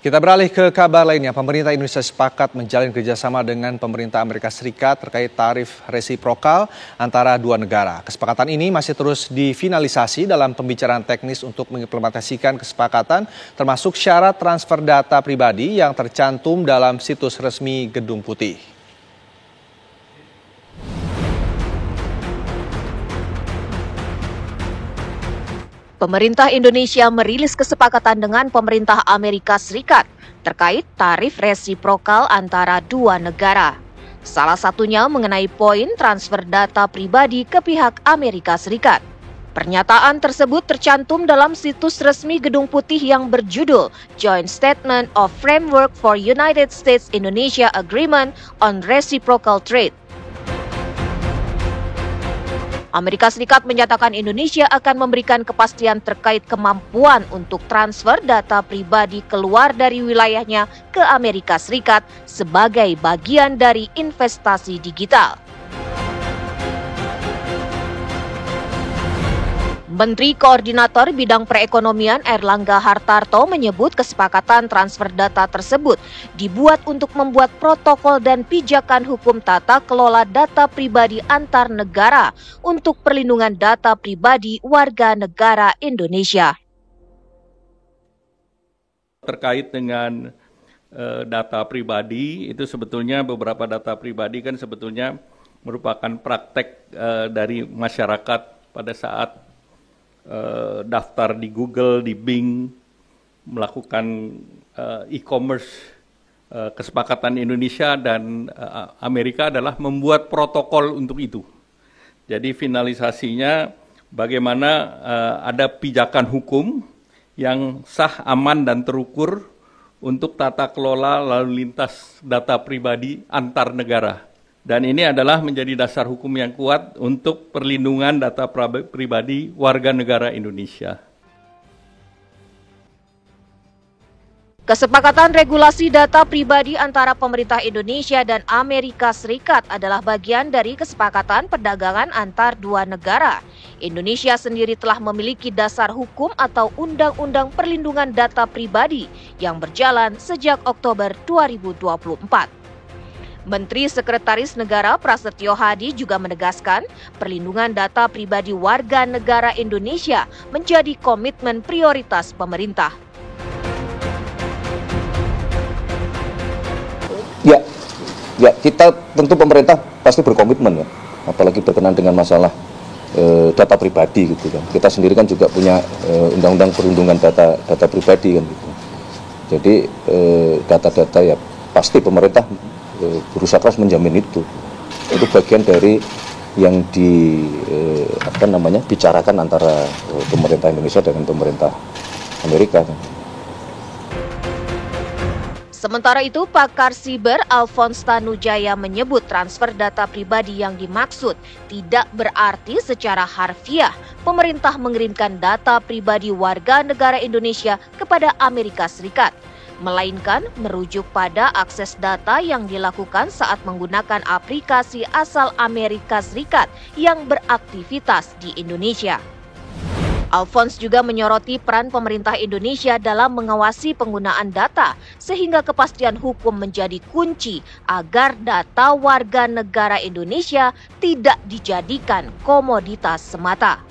Kita beralih ke kabar lainnya. Pemerintah Indonesia sepakat menjalin kerjasama dengan pemerintah Amerika Serikat terkait tarif resiprokal antara dua negara. Kesepakatan ini masih terus difinalisasi dalam pembicaraan teknis untuk mengimplementasikan kesepakatan, termasuk syarat transfer data pribadi yang tercantum dalam situs resmi Gedung Putih. Pemerintah Indonesia merilis kesepakatan dengan pemerintah Amerika Serikat terkait tarif resiprokal antara dua negara. Salah satunya mengenai poin transfer data pribadi ke pihak Amerika Serikat. Pernyataan tersebut tercantum dalam situs resmi Gedung Putih yang berjudul Joint Statement of Framework for United States-Indonesia Agreement on Reciprocal Trade. Amerika Serikat menyatakan Indonesia akan memberikan kepastian terkait kemampuan untuk transfer data pribadi keluar dari wilayahnya ke Amerika Serikat sebagai bagian dari investasi digital. Menteri Koordinator Bidang Perekonomian Airlangga Hartarto menyebut kesepakatan transfer data tersebut dibuat untuk membuat protokol dan pijakan hukum tata kelola data pribadi antar negara untuk perlindungan data pribadi warga negara Indonesia. Terkait dengan data pribadi, itu sebetulnya beberapa data pribadi kan sebetulnya merupakan praktek dari masyarakat pada saat daftar di Google, di Bing, melakukan e-commerce. Kesepakatan Indonesia dan Amerika adalah membuat protokol untuk itu. Jadi finalisasinya bagaimana ada pijakan hukum yang sah, aman, dan terukur untuk tata kelola lalu lintas data pribadi antar negara. Dan ini adalah menjadi dasar hukum yang kuat untuk perlindungan data pribadi warga negara Indonesia. Kesepakatan regulasi data pribadi antara pemerintah Indonesia dan Amerika Serikat adalah bagian dari kesepakatan perdagangan antar dua negara. Indonesia sendiri telah memiliki dasar hukum atau Undang-Undang Perlindungan Data Pribadi yang berjalan sejak Oktober 2024. Menteri Sekretaris Negara Prasetyo Hadi juga menegaskan perlindungan data pribadi warga negara Indonesia menjadi komitmen prioritas pemerintah. Ya, kita tentu pemerintah pasti berkomitmen ya, apalagi berkenaan dengan masalah data pribadi gitu kan. Kita sendiri kan juga punya undang-undang perlindungan data pribadi kan gitu. Jadi data-data ya pasti pemerintah berusaha keras menjamin itu bagian dari yang bicarakan antara pemerintah Indonesia dengan pemerintah Amerika. Sementara itu, pakar siber Alphonse Tanujaya menyebut transfer data pribadi yang dimaksud tidak berarti secara harfiah pemerintah mengirimkan data pribadi warga negara Indonesia kepada Amerika Serikat, melainkan merujuk pada akses data yang dilakukan saat menggunakan aplikasi asal Amerika Serikat yang beraktivitas di Indonesia. Alphonse juga menyoroti peran pemerintah Indonesia dalam mengawasi penggunaan data sehingga kepastian hukum menjadi kunci agar data warga negara Indonesia tidak dijadikan komoditas semata.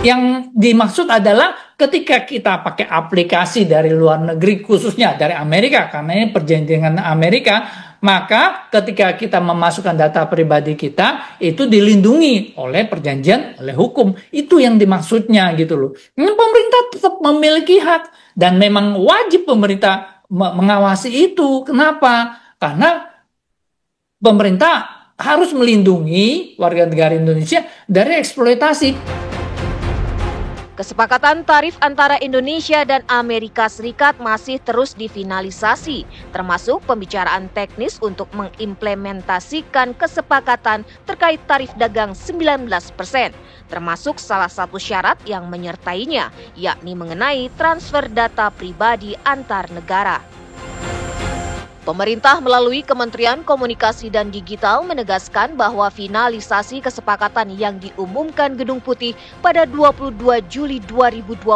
Yang dimaksud adalah ketika kita pakai aplikasi dari luar negeri, khususnya dari Amerika, karena ini perjanjian dengan Amerika, maka ketika kita memasukkan data pribadi kita, itu dilindungi oleh perjanjian, oleh hukum. Itu yang dimaksudnya gitu loh. Pemerintah tetap memiliki hak dan memang wajib pemerintah mengawasi itu. Kenapa? Karena pemerintah harus melindungi warga negara Indonesia dari eksploitasi. Kesepakatan tarif antara Indonesia dan Amerika Serikat masih terus difinalisasi, termasuk pembicaraan teknis untuk mengimplementasikan kesepakatan terkait tarif dagang 19%, termasuk salah satu syarat yang menyertainya, yakni mengenai transfer data pribadi antar negara. Pemerintah melalui Kementerian Komunikasi dan Digital menegaskan bahwa finalisasi kesepakatan yang diumumkan Gedung Putih pada 22 Juli 2025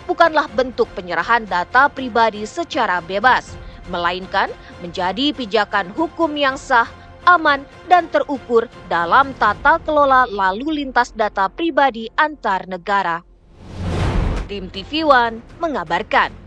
bukanlah bentuk penyerahan data pribadi secara bebas, melainkan menjadi pijakan hukum yang sah, aman, dan terukur dalam tata kelola lalu lintas data pribadi antar negara. Tim TV One mengabarkan.